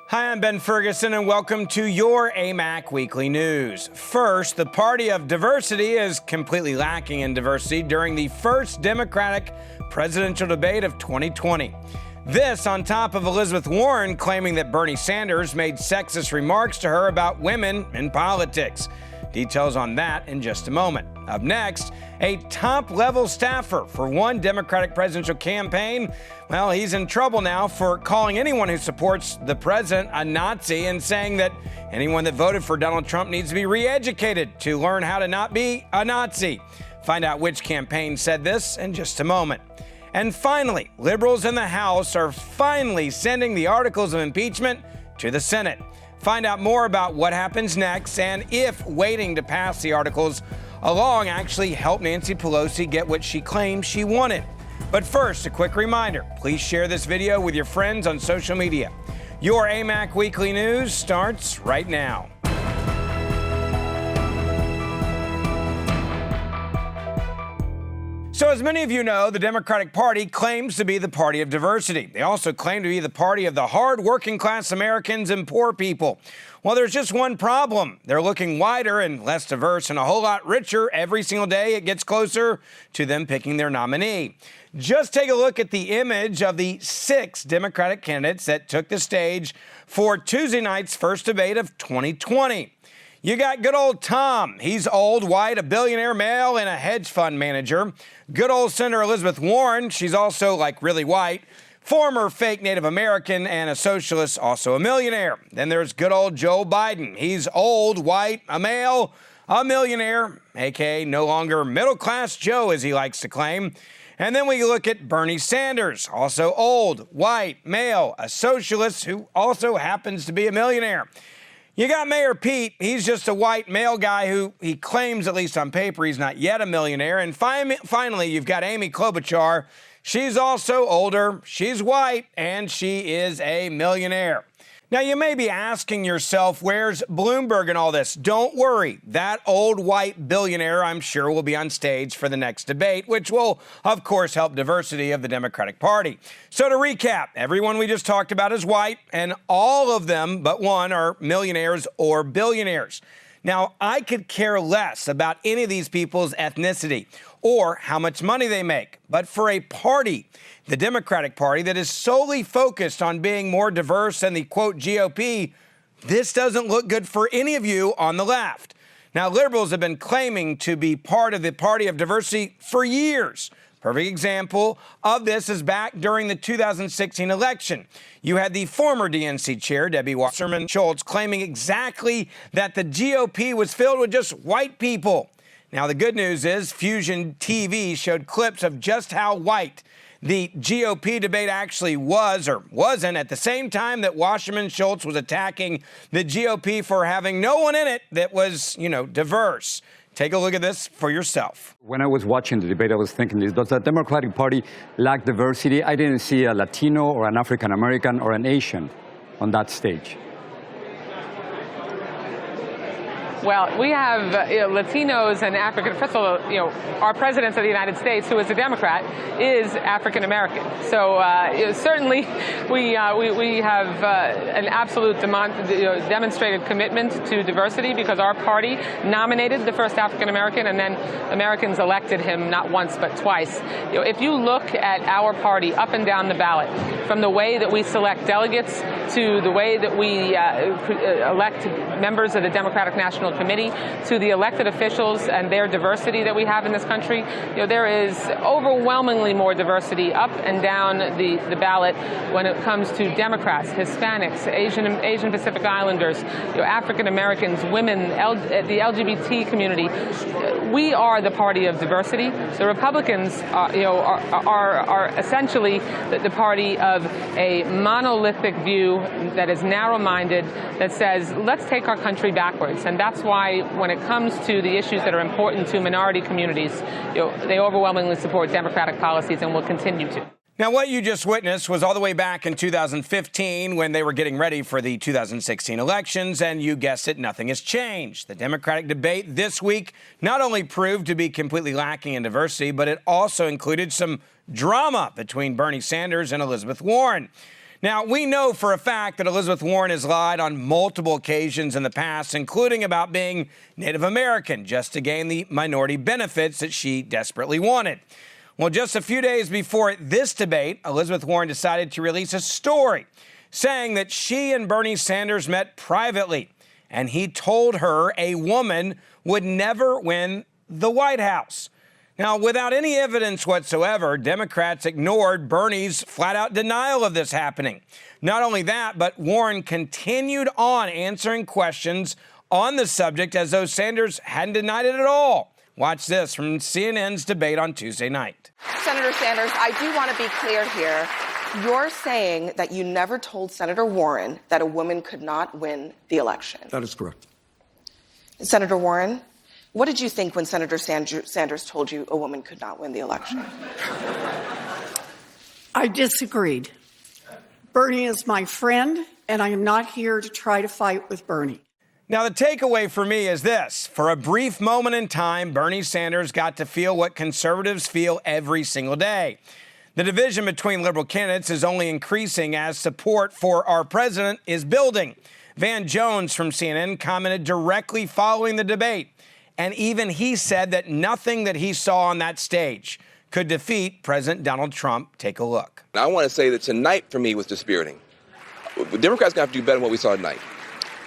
Hi, I'm Ben Ferguson, and welcome to your AMAC Weekly News. First, the party of diversity is completely lacking in diversity during the first Democratic presidential debate of 2020. This on top of Elizabeth Warren claiming that Bernie Sanders made sexist remarks to her about women in politics. Details on that in just a moment. Up next, a top-level staffer for one Democratic presidential campaign. Well, he's in trouble now for calling anyone who supports the president a Nazi and saying that anyone that voted for Donald Trump needs to be re-educated to learn how to not be a Nazi. Find out which campaign said this in just a moment. And finally, liberals in the House are finally sending the articles of impeachment to the Senate. Find out more about what happens next and if waiting to pass the articles along actually helped Nancy Pelosi get what she claimed she wanted. But first, a quick reminder, please share this video with your friends on social media. Your AMAC Weekly News starts right now. So as many of you know, the Democratic Party claims to be the party of diversity. They also claim to be the party of the hard working class Americans and poor people. Well, there's just one problem. They're looking wider and less diverse and a whole lot richer every single day it gets closer to them picking their nominee. Just take a look at the image of the 6 Democratic candidates that took the stage for Tuesday night's first debate of 2020. You got good old Tom. He's old, white, a billionaire male, and a hedge fund manager. Good old Senator Elizabeth Warren. She's also, really white. Former fake Native American and a socialist, also a millionaire. Then there's good old Joe Biden. He's old, white, a male, a millionaire, a.k.a. no longer middle-class Joe, as he likes to claim. And then we look at Bernie Sanders, also old, white, male, a socialist who also happens to be a millionaire. You got Mayor Pete. He's just a white male guy who he claims, at least on paper, he's not yet a millionaire. And finally, you've got Amy Klobuchar. She's also older, she's white, and she is a millionaire. Now, you may be asking yourself, where's Bloomberg in all this? Don't worry. That old white billionaire, I'm sure, will be on stage for the next debate, which will, of course, help diversity of the Democratic Party. So to recap, everyone we just talked about is white, and all of them but one are millionaires or billionaires. Now, I could care less about any of these people's ethnicity or how much money they make. But for a party, the Democratic Party, that is solely focused on being more diverse than the, quote, GOP, this doesn't look good for any of you on the left. Now, liberals have been claiming to be part of the party of diversity for years. Perfect example of this is back during the 2016 election. You had the former DNC chair, Debbie Wasserman Schultz, claiming exactly that the GOP was filled with just white people. Now, the good news is Fusion TV showed clips of just how white the GOP debate actually was or wasn't at the same time that Wasserman Schultz was attacking the GOP for having no one in it that was, diverse. Take a look at this for yourself. When I was watching the debate, I was thinking, does the Democratic Party lack diversity? I didn't see a Latino or an African American or an Asian on that stage. Well, we have Latinos and African. First of all, our president of the United States, who is a Democrat, is African American. So certainly, we have an absolute demonstrated commitment to diversity because our party nominated the first African American, and then Americans elected him not once but twice. If you look at our party up and down the ballot, from the way that we select delegates to the way that we elect members of the Democratic National Committee, to the elected officials and their diversity that we have in this country, there is overwhelmingly more diversity up and down the ballot when it comes to Democrats, Hispanics, Asian Pacific Islanders, African Americans, women, the LGBT community. We are the party of diversity. The Republicans are essentially the party of a monolithic view that is narrow-minded, that says, let's take our country backwards. And that's why when it comes to the issues that are important to minority communities, they overwhelmingly support Democratic policies and will continue to. Now, what you just witnessed was all the way back in 2015 when they were getting ready for the 2016 elections, and you guessed it, nothing has changed. The Democratic debate this week not only proved to be completely lacking in diversity, but it also included some drama between Bernie Sanders and Elizabeth Warren. Now, we know for a fact that Elizabeth Warren has lied on multiple occasions in the past, including about being Native American, just to gain the minority benefits that she desperately wanted. Well, just a few days before this debate, Elizabeth Warren decided to release a story saying that she and Bernie Sanders met privately, and he told her a woman would never win the White House. Now, without any evidence whatsoever, Democrats ignored Bernie's flat-out denial of this happening. Not only that, but Warren continued on answering questions on the subject as though Sanders hadn't denied it at all. Watch this from CNN's debate on Tuesday night. Senator Sanders, I do want to be clear here. You're saying that you never told Senator Warren that a woman could not win the election. That is correct. Senator Warren, what did you think when Senator Sanders told you a woman could not win the election? I disagreed. Bernie is my friend, and I am not here to try to fight with Bernie. Now, the takeaway for me is this. For a brief moment in time, Bernie Sanders got to feel what conservatives feel every single day. The division between liberal candidates is only increasing as support for our president is building. Van Jones from CNN commented directly following the debate, and even he said that nothing that he saw on that stage could defeat President Donald Trump. Take a look. I want to say that tonight for me was dispiriting. The Democrats going to have to do better than what we saw tonight.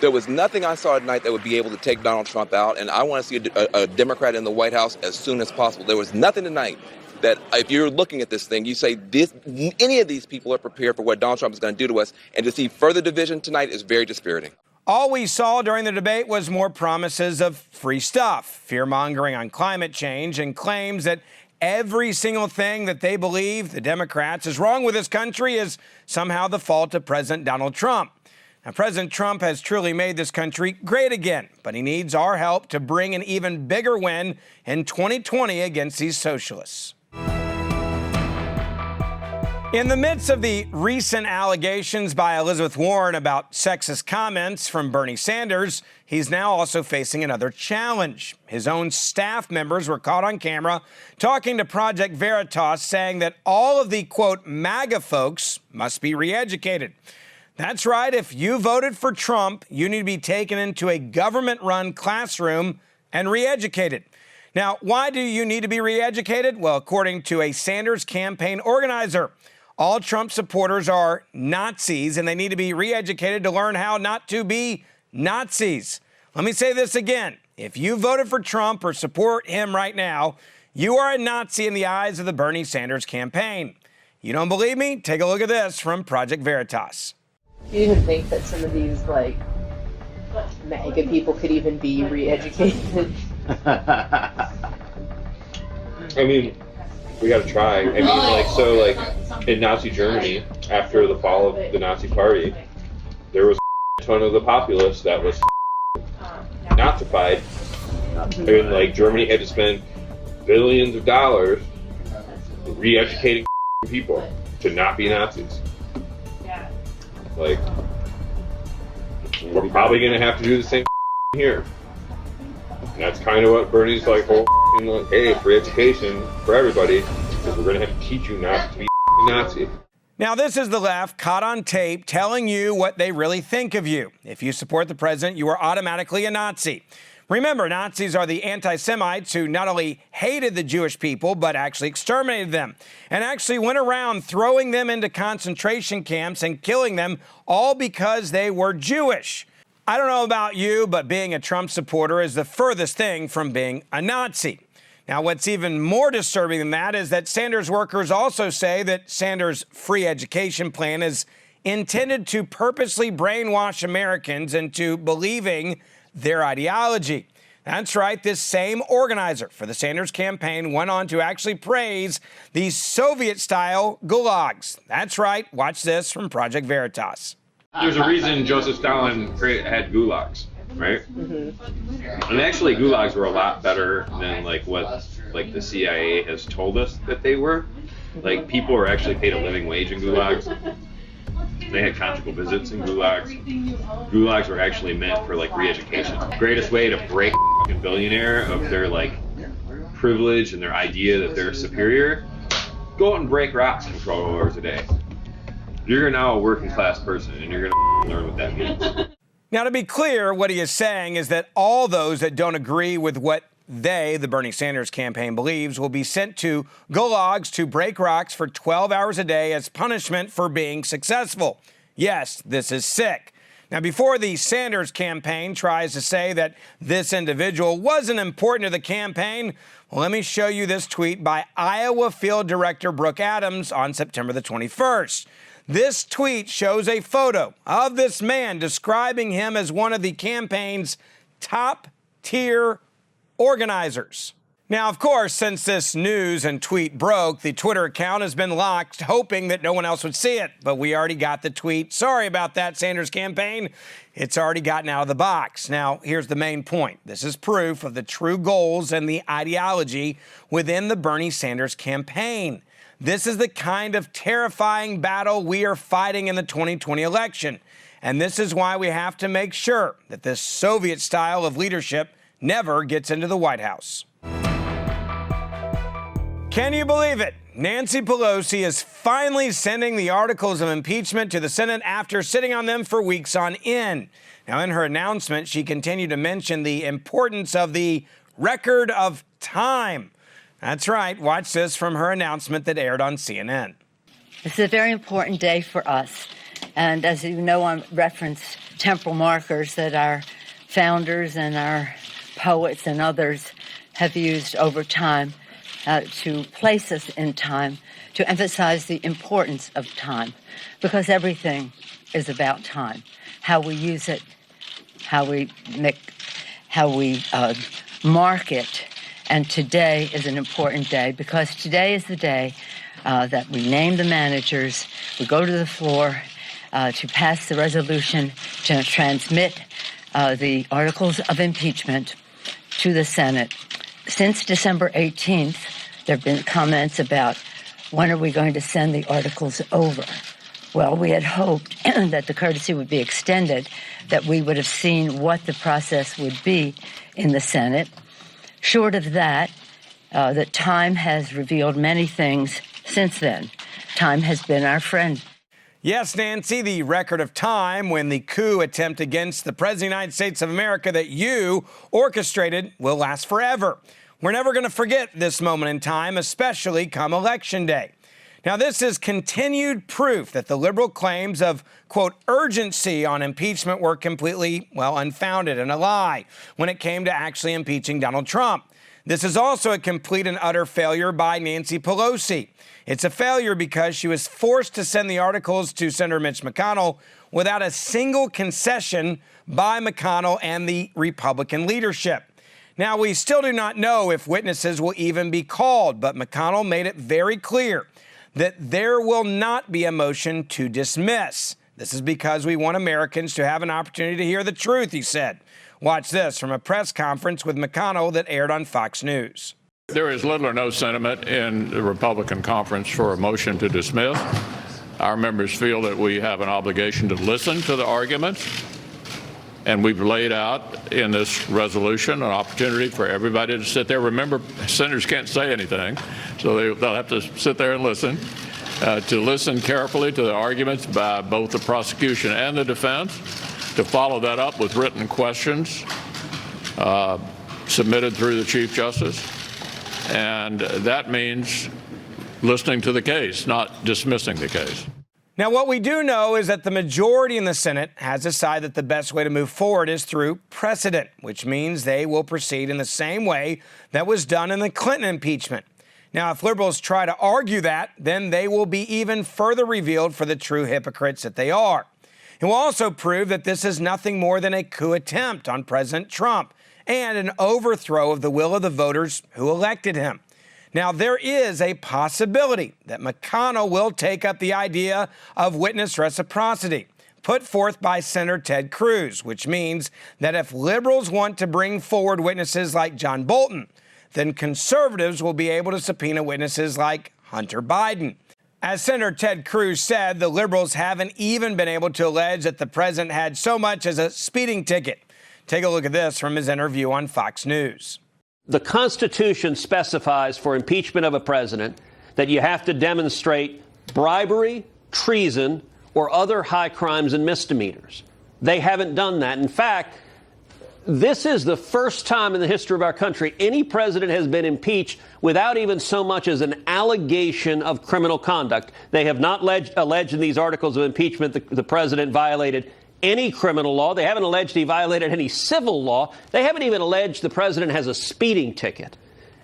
There was nothing I saw tonight that would be able to take Donald Trump out, and I want to see a Democrat in the White House as soon as possible. There was nothing tonight that if you're looking at this thing, you say any of these people are prepared for what Donald Trump is going to do to us, and to see further division tonight is very dispiriting. All we saw during the debate was more promises of free stuff, fear-mongering on climate change, and claims that every single thing that they believe, the Democrats, is wrong with this country is somehow the fault of President Donald Trump. Now, President Trump has truly made this country great again, but he needs our help to bring an even bigger win in 2020 against these socialists. In the midst of the recent allegations by Elizabeth Warren about sexist comments from Bernie Sanders, he's now also facing another challenge. His own staff members were caught on camera talking to Project Veritas, saying that all of the, quote, MAGA folks must be re-educated. That's right. If you voted for Trump, you need to be taken into a government-run classroom and re-educated. Now, why do you need to be re-educated? Well, according to a Sanders campaign organizer, all Trump supporters are Nazis, and they need to be re-educated to learn how not to be Nazis. Let me say this again. If you voted for Trump or support him right now, you are a Nazi in the eyes of the Bernie Sanders campaign. You don't believe me? Take a look at this from Project Veritas. Do you even think that some of these, like, MAGA people could even be re-educated? I mean, we gotta try. I mean, in Nazi Germany, after the fall of the Nazi Party, there was a ton of the populace that was Nazified. And, Germany had to spend billions of dollars re-educating people to not be Nazis. We're probably going to have to do the same here. And that's kind of what Bernie's hey, free education for everybody, because we're going to have to teach you not to be Nazi. Now, this is the left caught on tape telling you what they really think of you. If you support the president, you are automatically a Nazi. Remember, Nazis are the anti-Semites who not only hated the Jewish people, but actually exterminated them and actually went around throwing them into concentration camps and killing them, all because they were Jewish. I don't know about you, but being a Trump supporter is the furthest thing from being a Nazi. Now, what's even more disturbing than that is that Sanders workers also say that Sanders' free education plan is intended to purposely brainwash Americans into believing their ideology. That's right, this same organizer for the Sanders campaign went on to actually praise these Soviet-style gulags. That's right, watch this from Project Veritas. There's a reason Joseph Stalin had gulags, right? Mm-hmm. And actually, gulags were a lot better than what the CIA has told us that they were. People were actually paid a living wage in gulags. They had conjugal visits in gulags. Gulags were actually meant for re-education. Greatest way to break a billionaire of their privilege and their idea that they're superior, go out and break rocks for 12 hours a day. You're now a working class person, and you're going to learn what that means. Now, to be clear, what he is saying is that all those that don't agree with what they, the Bernie Sanders campaign, believes will be sent to gulags to break rocks for 12 hours a day as punishment for being successful. Yes, this is sick. Now, before the Sanders campaign tries to say that this individual wasn't important to the campaign, well, let me show you this tweet by Iowa Field Director Brooke Adams on September the 21st. This tweet shows a photo of this man describing him as one of the campaign's top-tier organizers. Now, of course, since this news and tweet broke, the Twitter account has been locked, hoping that no one else would see it. But we already got the tweet. Sorry about that, Sanders campaign. It's already gotten out of the box. Now, here's the main point. This is proof of the true goals and the ideology within the Bernie Sanders campaign. This is the kind of terrifying battle we are fighting in the 2020 election. And this is why we have to make sure that this Soviet style of leadership never gets into the White House. Can you believe it? Nancy Pelosi is finally sending the articles of impeachment to the Senate after sitting on them for weeks on end. Now, in her announcement, she continued to mention the importance of the record of time. That's right. Watch this from her announcement that aired on CNN. This is a very important day for us. And as you know, I reference temporal markers that our founders and our poets and others have used over time to place us in time, to emphasize the importance of time, because everything is about time. How we use it, how we mark it. And today is an important day, because today is the day that we name the managers, we go to the floor to pass the resolution to transmit the articles of impeachment to the Senate. Since December 18th, there have been comments about when are we going to send the articles over. Well, we had hoped that the courtesy would be extended, that we would have seen what the process would be in the Senate. Short of that, that time has revealed many things since then. Time has been our friend. Yes, Nancy, the record of time when the coup attempt against the President of the United States of America that you orchestrated will last forever. We're never going to forget this moment in time, especially come Election Day. Now, this is continued proof that the liberal claims of, quote, urgency on impeachment were completely, unfounded and a lie when it came to actually impeaching Donald Trump. This is also a complete and utter failure by Nancy Pelosi. It's a failure because she was forced to send the articles to Senator Mitch McConnell without a single concession by McConnell and the Republican leadership. Now, we still do not know if witnesses will even be called, but McConnell made it very clear that there will not be a motion to dismiss. This is because we want Americans to have an opportunity to hear the truth, he said. Watch this from a press conference with McConnell that aired on Fox News. There is little or no sentiment in the Republican conference for a motion to dismiss. Our members feel that we have an obligation to listen to the arguments, and we've laid out in this resolution an opportunity for everybody to sit there. Remember, senators can't say anything, so they'll have to sit there and listen, to listen carefully to the arguments by both the prosecution and the defense, to follow that up with written questions submitted through the Chief Justice. And that means listening to the case, not dismissing the case. Now, what we do know is that the majority in the Senate has decided that the best way to move forward is through precedent, which means they will proceed in the same way that was done in the Clinton impeachment. Now, if liberals try to argue that, then they will be even further revealed for the true hypocrites that they are. It will also prove that this is nothing more than a coup attempt on President Trump and an overthrow of the will of the voters who elected him. Now, there is a possibility that McConnell will take up the idea of witness reciprocity put forth by Senator Ted Cruz, which means that if liberals want to bring forward witnesses like John Bolton, then conservatives will be able to subpoena witnesses like Hunter Biden. As Senator Ted Cruz said, the liberals haven't even been able to allege that the president had so much as a speeding ticket. Take a look at this from his interview on Fox News. The Constitution specifies for impeachment of a president that you have to demonstrate bribery, treason, or other high crimes and misdemeanors. They haven't done that. In fact, this is the first time in the history of our country any president has been impeached without even so much as an allegation of criminal conduct. They have not alleged in these articles of impeachment the president violated any criminal law. They haven't alleged he violated any civil law. They haven't even alleged the president has a speeding ticket.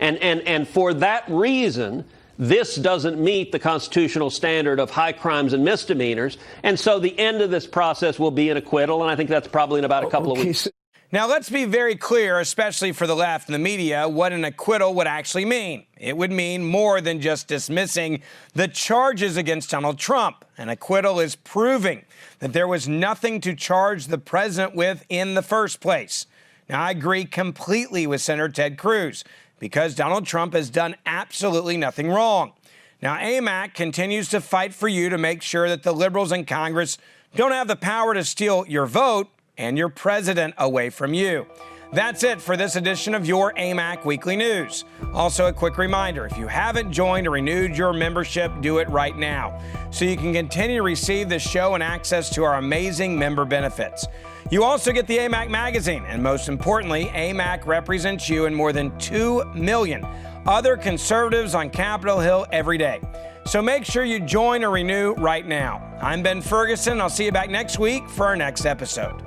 And for that reason, this doesn't meet the constitutional standard of high crimes and misdemeanors. And so the end of this process will be an acquittal. And I think that's probably in about a couple of weeks. Now, let's be very clear, especially for the left and the media, what an acquittal would actually mean. It would mean more than just dismissing the charges against Donald Trump. An acquittal is proving that there was nothing to charge the president with in the first place. Now, I agree completely with Senator Ted Cruz because Donald Trump has done absolutely nothing wrong. Now, AMAC continues to fight for you to make sure that the liberals in Congress don't have the power to steal your vote and your president away from you. That's it for this edition of your AMAC Weekly News. Also, a quick reminder, if you haven't joined or renewed your membership, do it right now so you can continue to receive the show and access to our amazing member benefits. You also get the AMAC magazine, and most importantly, AMAC represents you and more than 2 million other conservatives on Capitol Hill every day. So make sure you join or renew right now. I'm Ben Ferguson. I'll see you back next week for our next episode.